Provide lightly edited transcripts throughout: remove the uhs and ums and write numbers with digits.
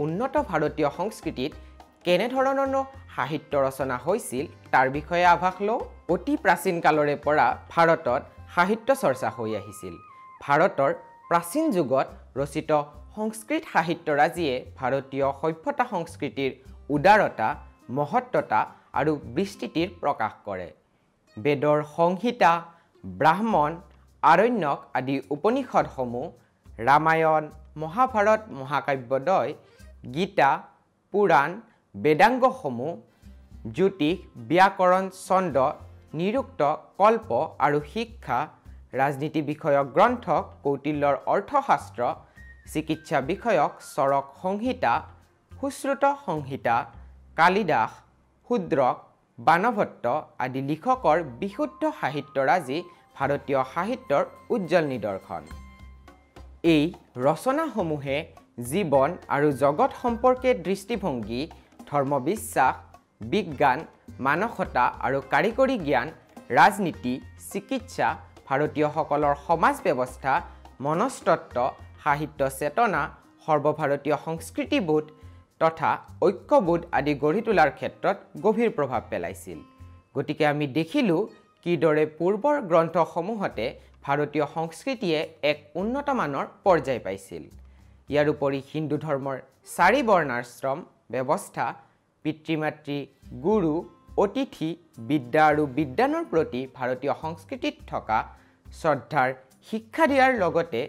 উন্নত ভাৰতীয় সংস্কৃতিত কেনে ধৰণৰ সাহিত্য ৰচনা হৈছিল তাৰ বিষয়ে আভাস লওঁ। অতি প্ৰাচীন কালৰে পৰা ভাৰতত সাহিত্য চৰ্চা হৈ আহিছিল। ভাৰতৰ প্ৰাচীন যুগত ৰচিত সংস্কৃত সাহিত্যৰাজিয়ে ভাৰতীয় সভ্যতা সংস্কৃতিৰ উদাৰতা, মহত্বতা আৰু বিস্তৃতিৰ প্ৰকাশ কৰে। বেদৰ সংহিতা, ব্ৰাহ্মণ, আৰণ্যক আদি উপনিষদসমূহ, ৰামায়ণ, মহাভাৰত, মহাকাব্যদ্বয়, গীতা, পুৰাণ, বেদাংগসমূহ, জ্যোতিষ, ব্যাকৰণ, ছন্দ, নিৰুক্ত, কল্প আৰু শিক্ষা, ৰাজনীতি বিষয়ক গ্ৰন্থ, কৌটিল্যৰ অৰ্থশাস্ত্ৰ, চিকিৎসা বিষয়ক চৰক সংহিতা, সুশ্ৰুত সংহিতা, কালিদাস, শূদ্ৰক, বাণভট্ট আদি লিখকৰ বিশুদ্ধ সাহিত্যৰাজি ভাৰতীয় সাহিত্যৰ উজ্জ্বল নিদৰ্শন। এই ৰচনাসমূহে জীৱন আৰু জগত সম্পৰ্কে দৃষ্টিভংগী, ধৰ্মবিশ্বাস, বিজ্ঞান, মানসতা আৰু কাৰিকৰী জ্ঞান, ৰাজনীতি, চিকিৎসা, ভাৰতীয়সকলৰ সমাজ ব্যৱস্থা, মনস্তত্ব, সাহিত্য চেতনা, সৰ্বভাৰতীয় সংস্কৃতিবোধ তথা ঐক্যবোধ আদি গঢ়ি তোলাৰ ক্ষেত্ৰত গভীৰ প্ৰভাৱ পেলাইছিল। গতিকে আমি দেখিলোঁ কিদৰে পূৰ্বৰ গ্ৰন্থসমূহতে ভাৰতীয় সংস্কৃতিয়ে এক উন্নত মানৰ পৰ্যায় পাইছিল। ইয়াৰ উপৰি হিন্দু ধৰ্মৰ 4 বৰ্ণাশ্ৰম ব্যৱস্থা, পিতৃ-মাতৃ, গুৰু, অতিথি, বিদ্যা আৰু বিদ্বানৰ প্ৰতি ভাৰতীয় সংস্কৃতিত থকা শ্ৰদ্ধাৰ শিক্ষা দিয়াৰ লগতে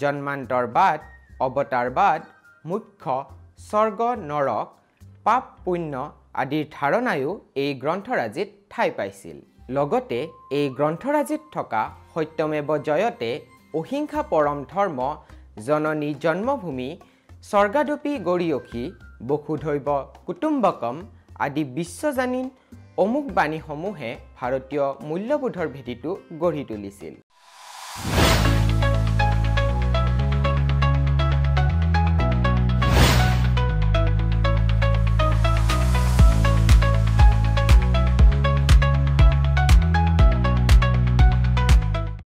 জন্মান্তৰবাদ, অৱতাৰবাদ, মোক্ষ, স্বৰ্গ, নৰক, পাপ, পুণ্য আদিৰ ধাৰণায়ো এই গ্ৰন্থৰাজিত ঠাই পাইছিল। লগতে এই গ্ৰন্থৰাজিত থকা সত্যমেৱ জয়তে, অহিংসা পৰম ধৰ্ম, জননী জন্মভূমি, স্বৰ্গাদপি গৰীয়সী, বসুধৈৱ কুটুম্বকম আদি বিশ্বজনীন অমুক বাণীসমূহে ভাৰতীয় মূল্যবোধৰ ভেটিটো গঢ়ি তুলিছিল।